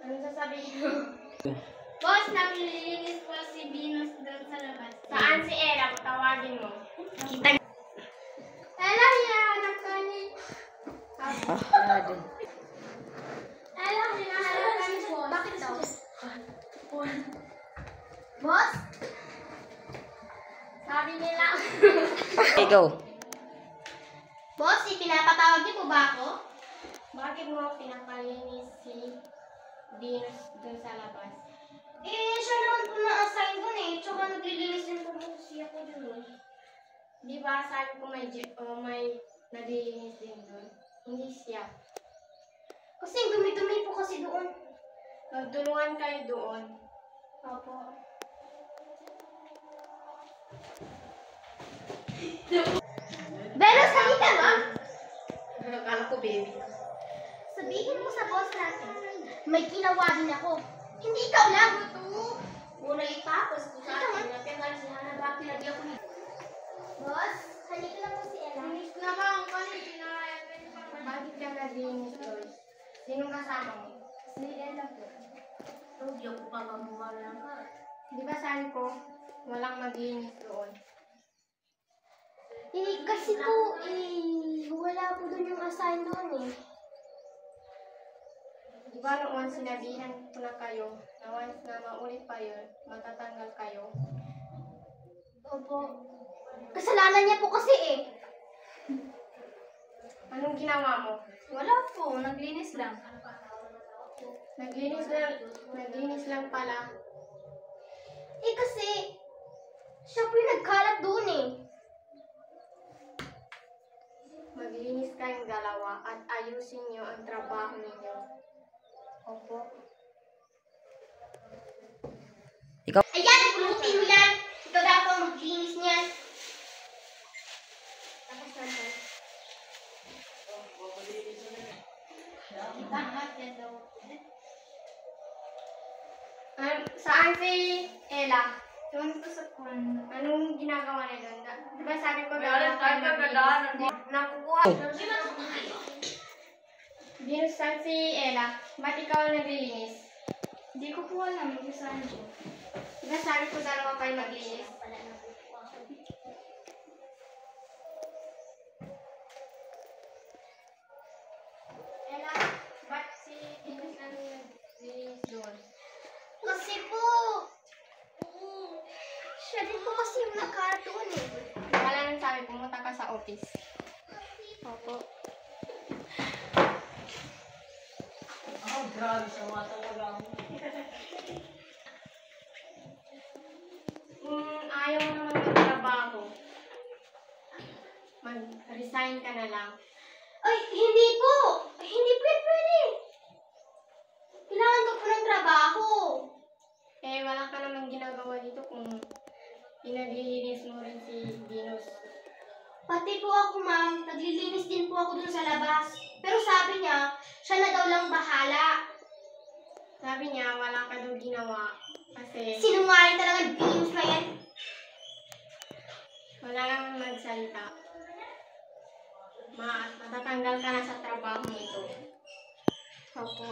Anong sasabihin mo? Boss, naglilinis po si Venus doon sa labas. Saan si Ella? Tawagin mo. Kita. Ella, hinahanap ka ni... Ella, hinahanap ka ni Boss. Bakit daw? Boss? Sabi nila. Okay, go. Boss, pinapatawag niyo po ba ako? Bakit mo pinapalinis si Venus dun sa labas? Siya naman po na-assign dun eh. Tsaka naglilinis din po siya ko dun. Di ba sabi ko may naglilinis din dun? Hindi siya. Kasi dumi-dumi po kasi doon. Nagdulungan kayo doon. Opo. Venus, halika ba? Akala ko baby. Sabihin mo sa boss natin, may ginawa din ako. Hindi ikaw lang. Una itapos ko sa akin. Napiangal si Hana, bakit lagi ako nito? Boss, halika lang po si Ella. Linis naman kanina. Bakit ka naglinis, Joyce? Sinong kasama mo? Si Ella po. Hindi ako pagamuha lang ka. Di ba sabi ko, walang maglinis doon? Kasi po, wala po doon yung assign doon eh. Di ba noon sinabihan ko na kayo na once na maulit pa yun, matatanggal kayo? Opo. Kasalanan niya po kasi eh. Anong ginawa mo? Wala po, naglinis lang. Naglinis lang pala. Kasi, siya po yung nagkalat doon eh. Maglinis kayong dalawa at ayusin niyo ang trabaho ninyo. Opo. Ikaw? Ayan, pulutin mo yan. Ikaw dapat maglinis niyan. Tapos naman. Saan si Ella? Doon ko sa kwan. Anong ginagawa niya doon? Diba sabi ko daw nakukuha. Venus, saan si Ella? Ba't ikaw naglilinis? Hindi ko po alam. Saan ko? Diba sabi ko dalawa kayo maglinis? Ella, ba't si Venus lang naglilinis doon? Kasi po, siya din po kasi yung nagkarat doon eh. Wala nang sabi, pumunta ka sa office. Opo. Grabe sa mga talaga. Ayaw mo naman magtrabaho. Mag-resign ka na lang. Ay, hindi po! Hindi po yan pwede! Kailangan ko po ng trabaho. Wala ka namang ginagawa dito kung pinaglilinis mo rin si Venus. Pati po ako, ma'am. Naglilinis din po ako dun sa labas. Pero sabi niya, siya na daw lang bahala. Sabi niya, wala ka daw ginawa. Kasi... Sinungaling talaga ang Venus na yan. Wala lang magsalita. Matatanggal ka na sa trabaho nito. Opo.